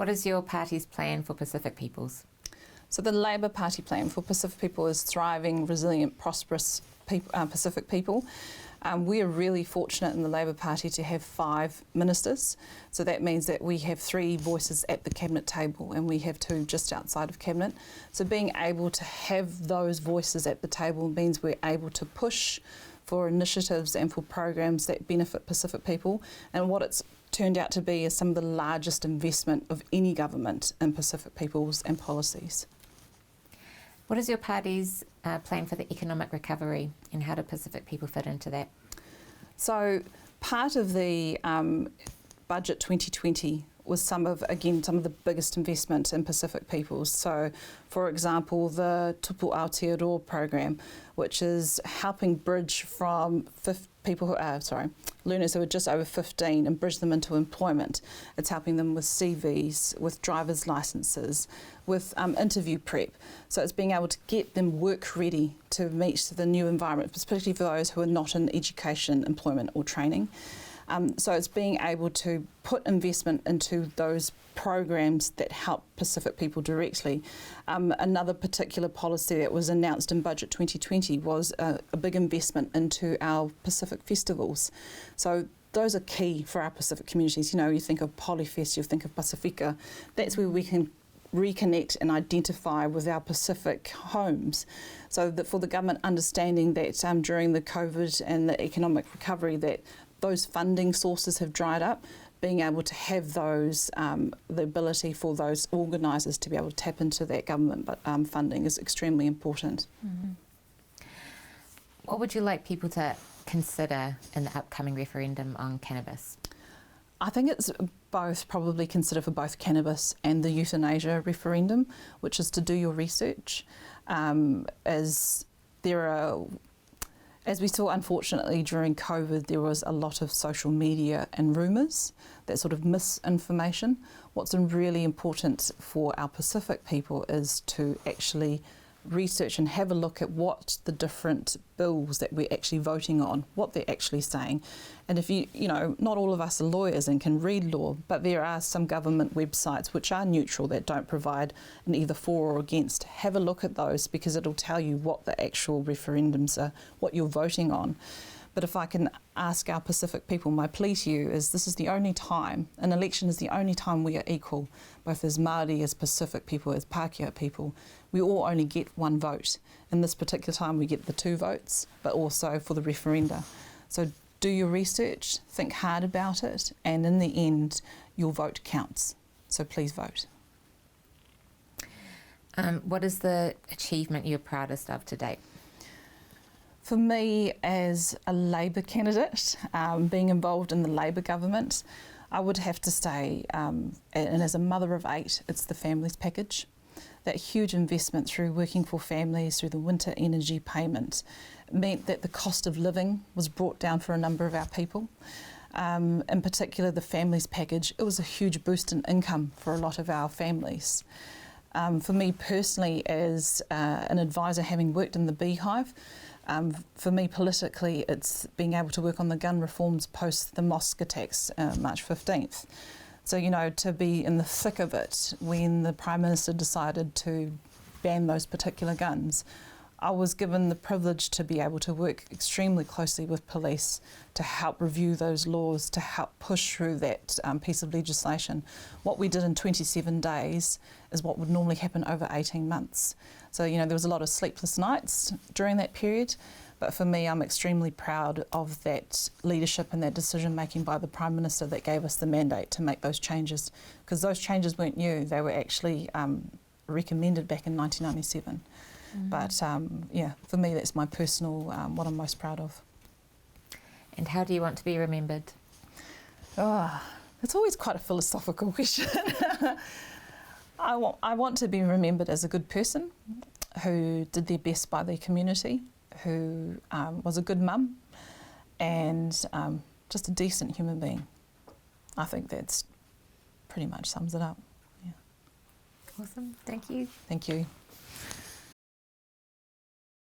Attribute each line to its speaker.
Speaker 1: What is your party's plan for Pacific peoples?
Speaker 2: So the Labour Party plan for Pacific people is thriving, resilient, prosperous Pacific people. We are really fortunate in the Labour Party to have 5 ministers. So that means that we have 3 voices at the Cabinet table and we have 2 just outside of Cabinet. So being able to have those voices at the table means we're able to push for initiatives and for programs that benefit Pacific people. And what it's turned out to be is some of the largest investment of any government in Pacific peoples and policies.
Speaker 1: What is your party's plan for the economic recovery, and how do Pacific people fit into that?
Speaker 2: So part of the budget 2020 was some of the biggest investment in Pacific peoples. So, for example, the Tupe Solomon program, which is helping bridge from learners who are just over 15 and bridge them into employment. It's helping them with CVs, with driver's licenses, with interview prep. So it's being able to get them work ready to meet the new environment, particularly for those who are not in education, employment or training. So it's being able to put investment into those programs that help Pacific people directly. Another particular policy that was announced in Budget 2020 was a big investment into our Pacific festivals. So those are key for our Pacific communities. You know, you think of Polyfest, you think of Pasifika. That's where we can reconnect and identify with our Pacific homes. So that for the government understanding that during the COVID and the economic recovery that those funding sources have dried up, being able to have those, the ability for those organisers to be able to tap into that government funding is extremely important.
Speaker 1: Mm-hmm. What would you like people to consider in the upcoming referendum on cannabis?
Speaker 2: I think it's probably consider for both cannabis and the euthanasia referendum, which is to do your research, as we saw, unfortunately, during COVID, there was a lot of social media and rumours, that sort of misinformation. What's really important for our Pacific people is to actually research and have a look at what the different bills that we're actually voting on, what they're actually saying. And if you know, not all of us are lawyers and can read law, but there are some government websites which are neutral that don't provide an either for or against. Have a look at those because it'll tell you what the actual referendums are, what you're voting on. But if I can ask our Pacific people, my plea to you is this is the only time, an election is the only time we are equal, both as Māori, as Pacific people, as Pākehā people. We all only get 1 vote. In this particular time we get the 2 votes, but also for the referenda. So do your research, think hard about it, and in the end, your vote counts. So please vote.
Speaker 1: What is the achievement you're proudest of to date?
Speaker 2: For me, as a Labour candidate, being involved in the Labour government, I would have to say, and as a mother of 8, it's the families package. That huge investment through working for families, through the winter energy payment, meant that the cost of living was brought down for a number of our people. In particular, the families package, it was a huge boost in income for a lot of our families. For me personally, as an advisor having worked in the Beehive, for me politically it's being able to work on the gun reforms post the mosque attacks March 15th. So, you know, to be in the thick of it when the Prime Minister decided to ban those particular guns, I was given the privilege to be able to work extremely closely with police to help review those laws, to help push through that piece of legislation. What we did in 27 days is what would normally happen over 18 months. So, you know, there was a lot of sleepless nights during that period, but for me, I'm extremely proud of that leadership and that decision making by the Prime Minister that gave us the mandate to make those changes, because those changes weren't new, they were actually recommended back in 1997. But yeah, for me that's my personal, what I'm most proud of.
Speaker 1: And how do you want to be remembered?
Speaker 2: It's always quite a philosophical question. I want to be remembered as a good person who did their best by their community, who was a good mum and just a decent human being. I think that's pretty much sums it up. Yeah.
Speaker 1: Awesome, thank you.
Speaker 2: Thank you.